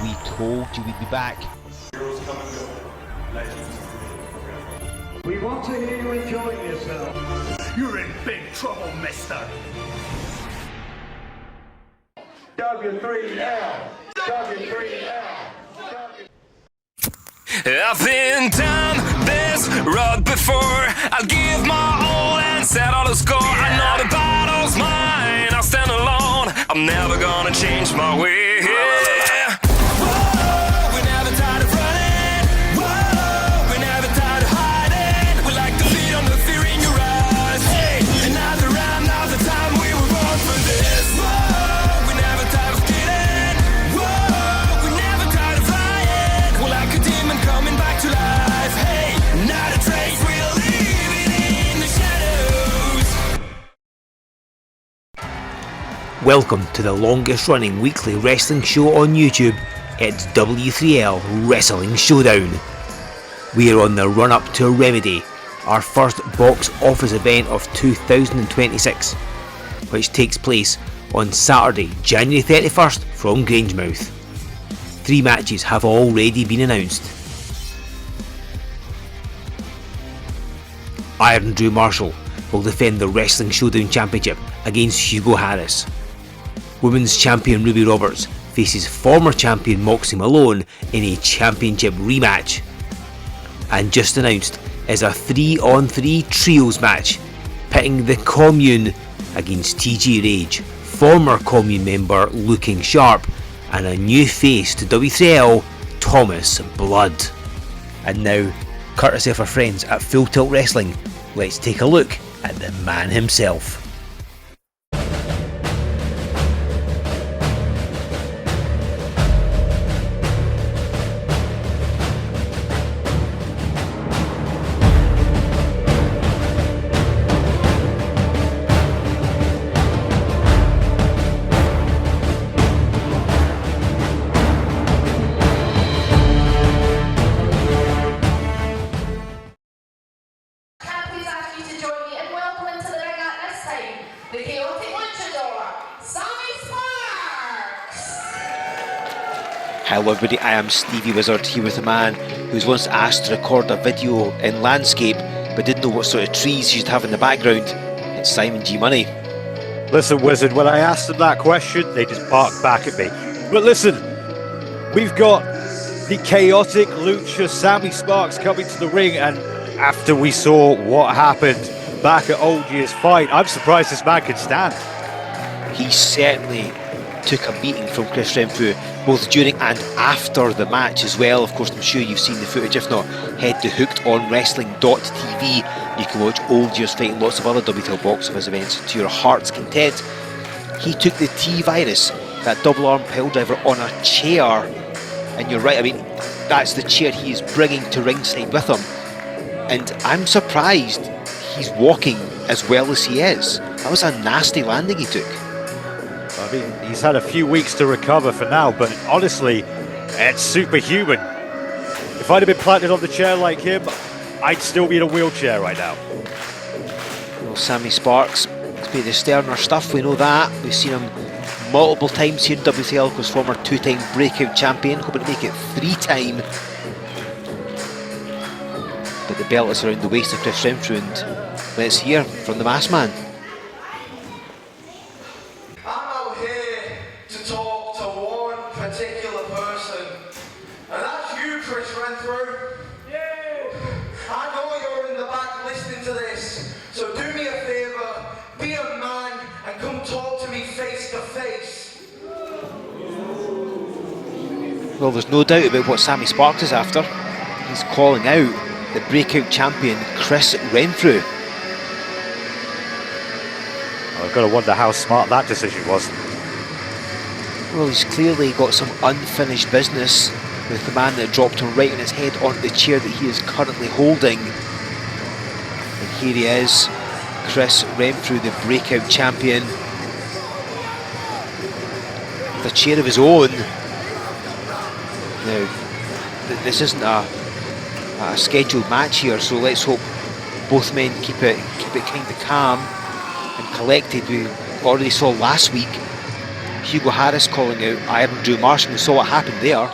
We told you we'd be back. We want to hear you enjoying yourself. You're in big trouble, mister. W3L. W3L. I've been down this road before. I'll give my all and settle the score. I know the battle's mine. I'll stand alone. I'm never gonna change my way. Whoa, we're never tired of running. Whoa, we're never tired of hiding. We like the beat on the fear in your eyes. Hey, another round, now's the time we were born for this. Whoa, we're never tired of kidding. Whoa, we're never tired of lying. We're like a demon coming back to life. Hey, not a trace, we're leaving in the shadows. Welcome to the longest running weekly wrestling show on YouTube. It's W3L Wrestling Showdown. We are on the run up to Remedy, our first box office event of 2026, which takes place on Saturday, January 31st from Grangemouth. 3 matches have already been announced. Iron Drew Marshall will defend the Wrestling Showdown Championship against Hugo Harris. Women's champion Ruby Roberts faces former champion Moxie Malone in a championship rematch. And just announced is a 3-on-3 trios match pitting the Commune against TG Rage, former Commune member Looking Sharp, and a new face to W3L, Thomas Blood. And now, courtesy of our friends at Full Tilt Wrestling, let's take a look at the man himself. Hello everybody, I am Stevie Wizard here with a man who was once asked to record a video in landscape but didn't know what sort of trees he should have in the background. It's Simon G Money. Listen, Wizard, when I asked them that question, they just barked back at me. But listen, we've got the chaotic Lucha Sami Sparx coming to the ring, and after we saw what happened back at Old Year's Fight, I'm surprised this man can stand. He certainly took a beating from Chris Renfrew, both during and after the match as well. Of course, I'm sure you've seen the footage. If not, head to hookedonwrestling.tv. You can watch Old Year's Fight and lots of other W3L box office events to your heart's content. He took the T-Virus, that double arm pile driver, on a chair, and you're right, I mean, that's the chair he is bringing to ringside with him, and I'm surprised he's walking as well as he is. That was a nasty landing he took. I mean, he's had a few weeks to recover for now, but honestly, it's superhuman. If I'd have been planted on the chair like him, I'd still be in a wheelchair right now. Well, Sami Sparx, it's been the sterner stuff, we know that. We've seen him multiple times here in W3L, because former 2-time BreakOut champion, hoping to make it 3-time. But the belt is around the waist of Chris Renfrew, and let's hear from the masked man. Well, there's no doubt about what Sami Sparx is after. He's calling out the BreakOut champion, Chris Renfrew. Well, I've got to wonder how smart that decision was. Well, he's clearly got some unfinished business with the man that dropped him right on his head onto the chair that he is currently holding. And here he is, Chris Renfrew, the BreakOut champion. The chair of his own. Now, this isn't a scheduled match here, so let's hope both men keep it kind of calm and collected. We already saw last week Hugo Harris calling out Iron Drew Marshall. We saw what happened there.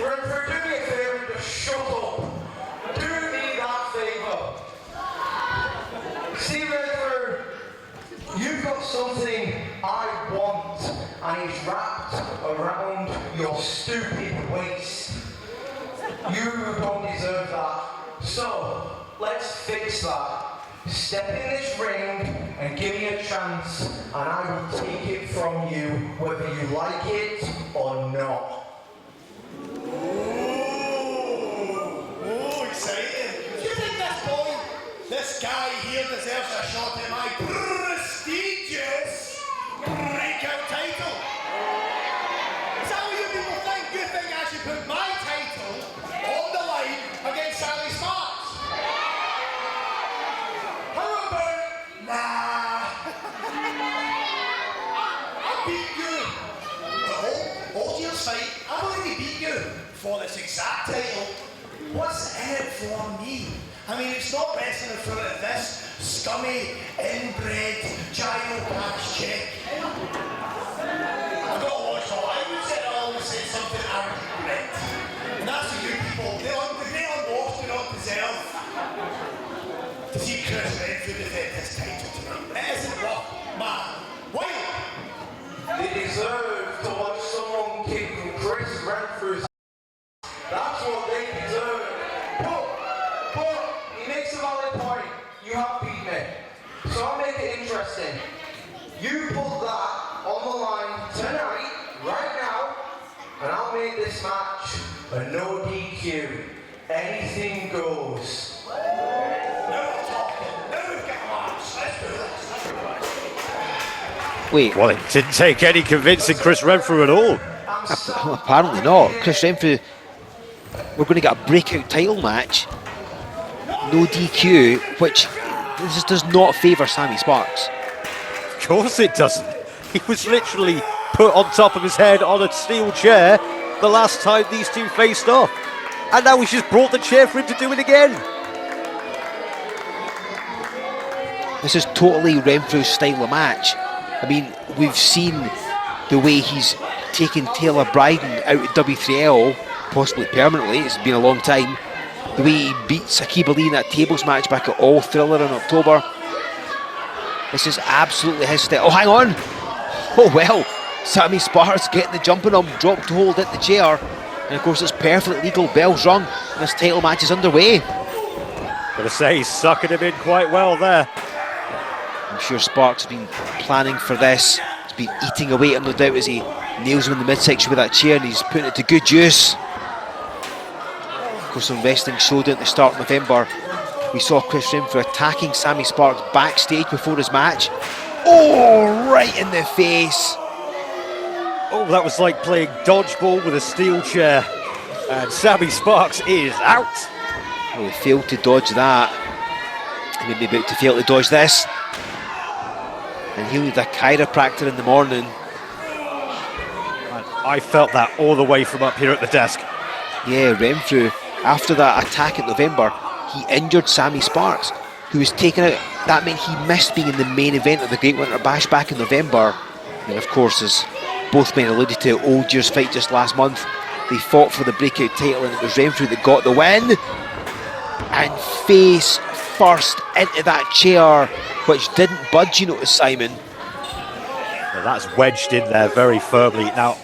Renfrew, do me a favour and just shut up. Do me that favour. See, Renfrew, you've got something I want, and it's wrapped around your stupid waist. You don't deserve that. So, let's fix that. Step in this ring and give me a chance, and I will take it from you, whether you like it or not. Oh, exciting. Do you think this guy here deserves a shot at my prestigious breakout title? Is that what you people think? You think I should put my title on the line against Sami Sparx? How about, nah. I beat you. Hold your fight. I've already beat you for this exact title. What's in it for me? I mean, it's not wrestling in front of this scummy, inbred, gyro-patch chick. I've got to watch all I would say. I always say something I regret. And that's what you people, the unwashed do not deserve to see Chris Renfrew defend his title tonight. It isn't what, man. Wait! They deserve to watch someone kick Chris Renfrew's. That's what they deserve. But he makes a valid point. You have beat me. So I'll make it interesting. You put that on the line tonight, right now, and I'll make this match a no DQ. Anything goes. Now we're talking. Now we've got a match. Let's do this. Wait. Well, it didn't take any convincing Chris Renfrew at all. Apparently not. Chris Renfrew, we're going to get a breakout title match. No DQ, which this does not favour Sami Sparx. Of course it doesn't. He was literally put on top of his head on a steel chair the last time these two faced off. And now he's just brought the chair for him to do it again. This is totally Renfrew's style of match. I mean, we've seen the way he's taken Taylor Bryden out of W3L, possibly permanently. It's been a long time. The way he beat Sakib Ali in that tables match back at All Thriller in October. This is absolutely his style. Oh, hang on! Oh well, Sami Sparx getting the jumping on, dropped hold at the chair. And of course it's perfectly legal, bell's rung, and this title match is underway. Gotta say, he's sucking him in quite well there. I'm sure Sparx has been planning for this. He's been eating away at him, no doubt, as he nails him in the midsection with that chair, and he's putting it to good use. Of course, on Wrestling Showdown at the start of November, we saw Chris Renfrew attacking Sami Sparx backstage before his match. Oh, right in the face. Oh, that was like playing dodgeball with a steel chair. And Sami Sparx is out. Well, he failed to dodge that. He may be about to fail to dodge this. And he'll need a chiropractor in the morning. I felt that all the way from up here at the desk. Yeah, Renfrew, after that attack in November, he injured Sami Sparx, who was taken out. That meant he missed being in the main event of the Great Winter Bash back in November. And of course, as both men alluded to, Old Year's fight just last month, they fought for the breakout title, and it was Renfrew that got the win. And face first into that chair, which didn't budge, you notice, Simon. Well, that's wedged in there very firmly. Now,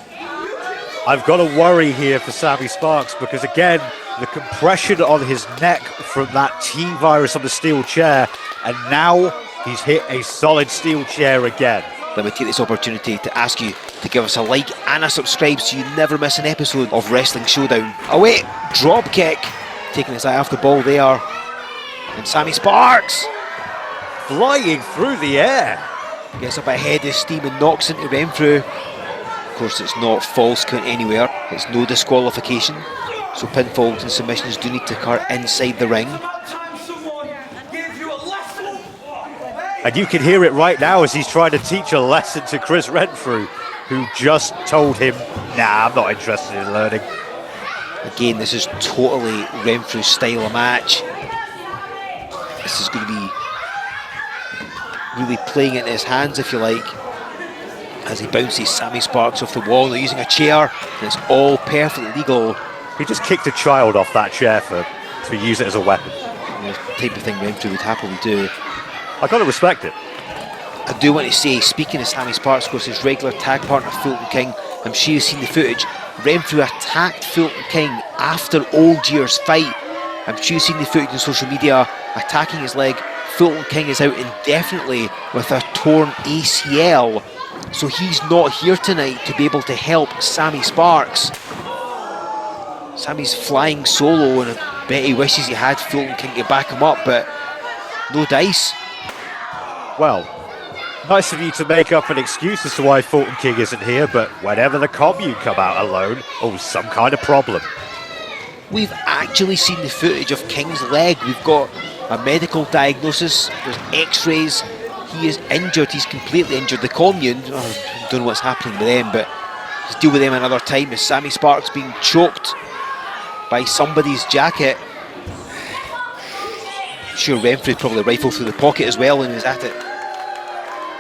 I've got to worry here for Sami Sparx, because again, the compression on his neck from that T-virus on the steel chair, and now he's hit a solid steel chair again. Let me take this opportunity to ask you to give us a like and a subscribe so you never miss an episode of Wrestling Showdown. Oh wait, drop kick, taking his eye off the ball there, and Sami Sparx flying through the air, gets up ahead of steam and knocks into Renfrew. Of course, it's not false count anywhere, it's no disqualification, so pinfalls and submissions do need to occur inside the ring. Someone gave you a left And you can hear it right now as he's trying to teach a lesson to Chris Renfrew, who just told him, nah, I'm not interested in learning. Again, this is totally Renfrew's style of match. This is going to be really playing it in his hands, if you like, as he bounces Sami Sparx off the wall. They're using a chair, and it's all perfectly legal. He just kicked a child off that chair to use it as a weapon. The type of thing Renfrew would happily do. I gotta respect it. I do want to say, speaking of Sami Sparx, of course, his regular tag partner Fulton King, I'm sure you've seen the footage. Renfrew attacked Fulton King after Old Year's fight. I'm sure you've seen the footage on social media, attacking his leg. Fulton King is out indefinitely with a torn ACL, so he's not here tonight to be able to help Sami Sparx. Sami's flying solo, and I bet he wishes he had Fulton King to back him up, but no dice. Well, nice of you to make up an excuse as to why Fulton King isn't here, but whenever the commune come out alone, some kind of problem. We've actually seen the footage of King's leg. We've got a medical diagnosis, there's x-rays. He is injured, he's completely injured. The commune, I don't know what's happening with them, but let's deal with them another time. As Sami Sparx being choked by somebody's jacket. I'm sure Renfrew probably rifled through the pocket as well and was at it.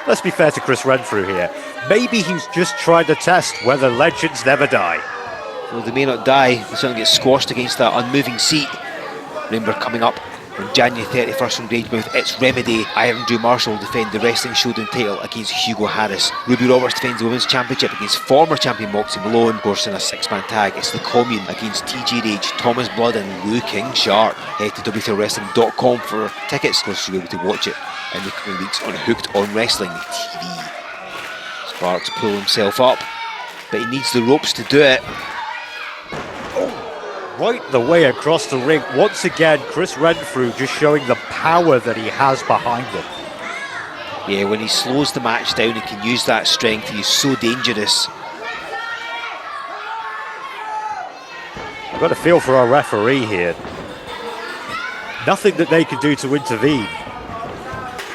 Let's be fair to Chris Renfrew here. Maybe he's just trying to test whether legends never die. Well, they may not die, they certainly get squashed against that unmoving seat. Remember, coming up on January 31st from Grangemouth, it's Remedy. Iron Drew Marshall defend the Wrestling Showdown title against Hugo Harris. Ruby Roberts defends the Women's Championship against former champion Moxie Malone. Of course, in a six-man tag, it's the Commune against TG Rage, Thomas Blood and Lou King Sharp. Head to W3LWrestling.com for tickets. Of course, you'll be able to watch it in the coming weeks on Hooked on Wrestling TV. Sparx pull himself up, but he needs the ropes to do it. Right the way across the ring. Once again, Chris Renfrew just showing the power that he has behind him. Yeah, when he slows the match down, he can use that strength. He's so dangerous. I've got a feel for our referee here. Nothing that they can do to intervene.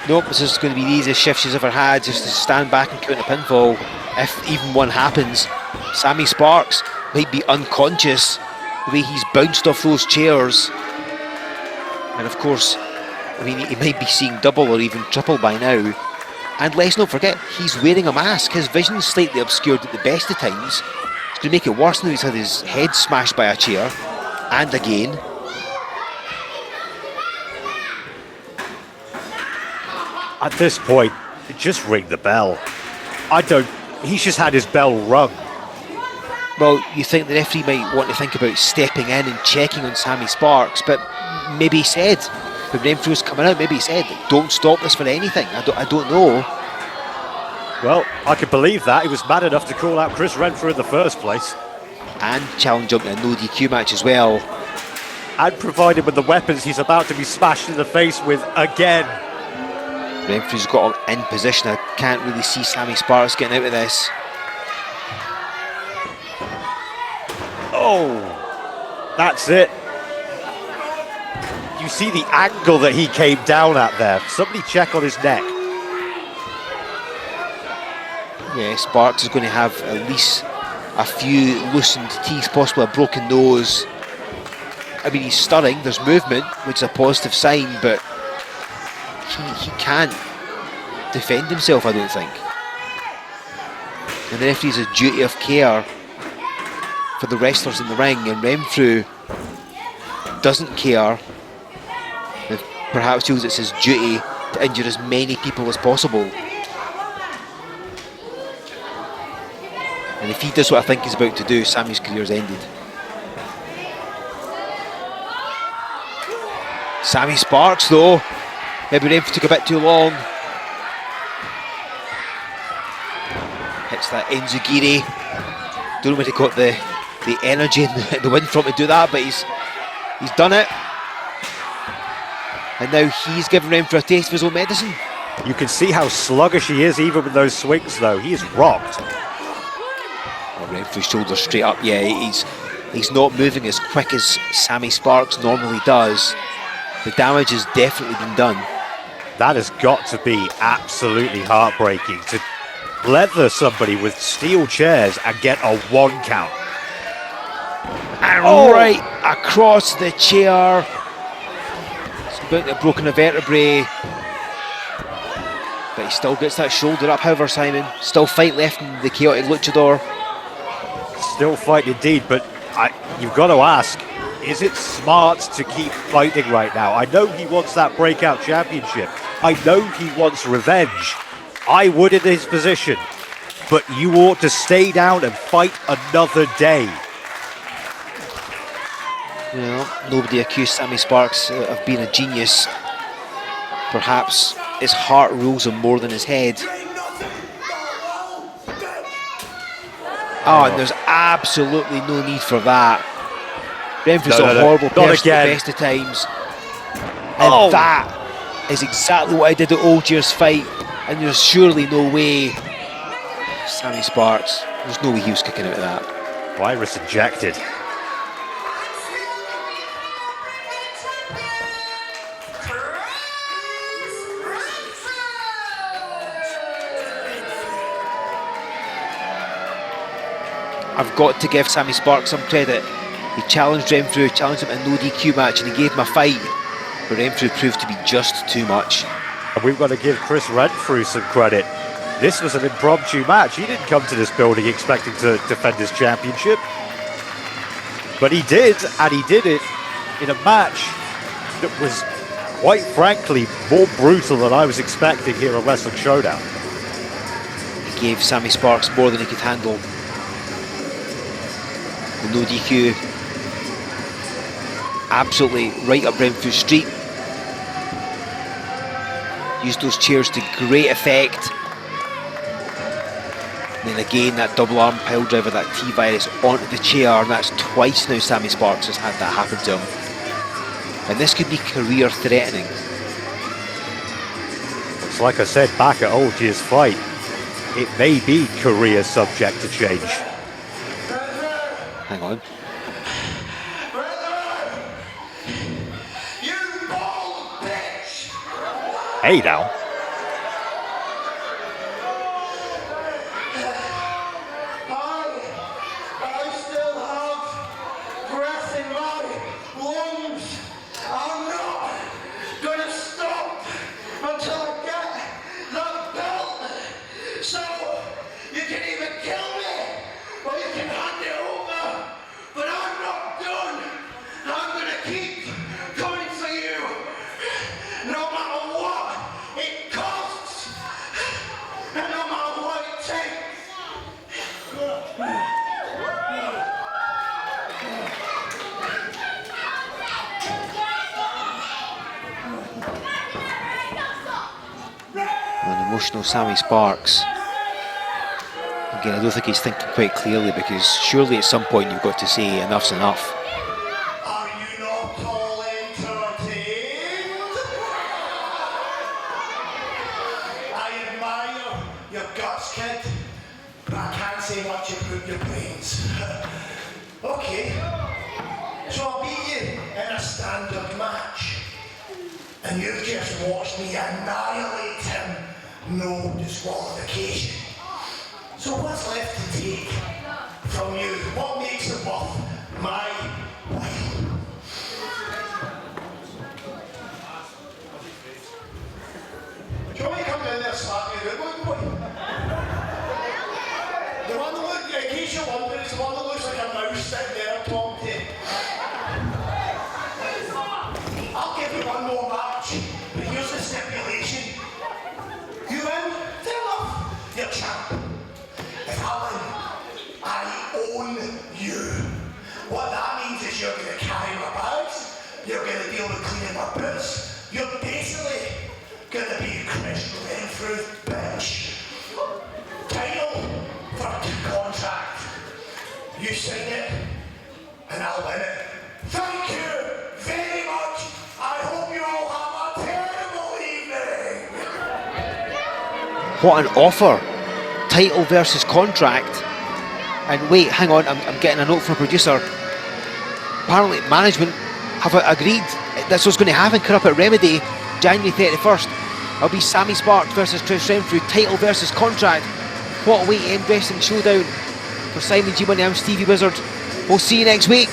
Nope, this is going to be the easiest shift she's ever had, just to stand back and count a pinfall. If even one happens, Sami Sparx might be unconscious the way he's bounced off those chairs. And of course, I mean, he might be seeing double or even triple by now. And let's not forget, he's wearing a mask. His vision's slightly obscured at the best of times. It's going to make it worse now he's had his head smashed by a chair. And again. At this point, just ring the bell. He's just had his bell rung. Well, you think the referee might want to think about stepping in and checking on Sami Sparx, but maybe he said, when Renfrew was coming out, maybe he said, don't stop this for anything. I don't know. Well, I can believe that. He was mad enough to call out Chris Renfrew in the first place. And challenge him to a no DQ match as well. And provided with the weapons he's about to be smashed in the face with again. Renfrew's got him in position. I can't really see Sami Sparx getting out of this. Oh, that's it. You see the angle that he came down at there. Somebody check on his neck. Yeah, Sparx is going to have at least a few loosened teeth, possibly a broken nose. I mean, he's stunning. There's movement, which is a positive sign, but he can't defend himself, I don't think. And the referee has a duty of care for the wrestlers in the ring, and Renfrew doesn't care. And perhaps feels it's his duty to injure as many people as possible. And if he does what I think he's about to do, Sami's career's ended. Sami Sparx though, maybe Renfrew took a bit too long. Hits that Enzugiri. Don't know where he got the energy and the wind from to do that, but he's done it. And now he's given Renfrew a taste of his own medicine. You can see how sluggish he is even with those swings though. He is rocked. Oh, Renfrew's shoulders straight up. Yeah, he's not moving as quick as Sami Sparx normally does. The damage has definitely been done. That has got to be absolutely heartbreaking to leather somebody with steel chairs and get a 1 count. And right across the chair. It's about to have broken a vertebrae. But he still gets that shoulder up, however, Simon. Still fight left in the chaotic luchador. Still fight indeed, but you've got to ask, is it smart to keep fighting right now? I know he wants that breakout championship. I know he wants revenge. I would in his position. But you ought to stay down and fight another day. Well, nobody accused Sami Sparx of being a genius. Perhaps his heart rules him more than his head. Oh, and there's absolutely no need for that. Renfrew's a horrible person at the best of times. And that is exactly what I did at Old Year's fight. And there's surely no way Sami Sparx, there's no way he was kicking out of that. Virus ejected. I've got to give Sami Sparx some credit. He challenged Renfrew, challenged him in a no DQ match, and he gave him a fight. But Renfrew proved to be just too much. And we've got to give Chris Renfrew some credit. This was an impromptu match. He didn't come to this building expecting to defend his championship. But he did, and he did it in a match that was, quite frankly, more brutal than I was expecting here at Wrestling Showdown. He gave Sami Sparx more than he could handle. The no DQ, absolutely right up Renfrew's street. Used those chairs to great effect. And then again, that double arm pile driver, that T-Virus onto the chair, and that's twice now Sami Sparx has had that happen to him. And this could be career threatening. It's like I said back at Old Year's fight, it may be career subject to change. Hang on. You bald bitch! Hey now. I still have breath in my lungs. I'm not gonna stop until I get that belt. So you can either kill me or you can hand it over. But I'm not done. I'm gonna keep coming for you, no matter what it costs, and no matter what it takes. An emotional Sami Sparx. Again, I don't think he's thinking quite clearly, because surely at some point you've got to say enough's enough. Are you not all entertained? I admire your guts, kid, but I can't say much about your brains. Okay, so I'll beat you in a standard match. And you've just watched me annihilate him. No disqualification. So what's left to take from you? What makes it worth my while? Do you want me to come down there and slap you out, boy? The one that looks, in case you're wondering, it's the one that looks like a mouse sitting there talking to you. I'll give you one more match, but here's the stipulation. You win, fair enough, you're champ. If I win, I own you. What that means is you're going to carry my bags, you're going to deal with cleaning my boots, you're basically going to be Chris Renfrew, bitch. Title for contract. You sign it, and I'll win it. Thank you very much. I hope you all have a terrible evening. What an offer! Title versus contract. And wait, hang on, I'm getting a note from a producer. Apparently management have agreed that's what's going to happen. Cut up at Remedy, January 31st. It'll be Sami Sparx versus Chris Renfrew, title versus contract. What a weekend wrestling showdown for Simon G Money. I'm Stevie Wizard. We'll see you next week.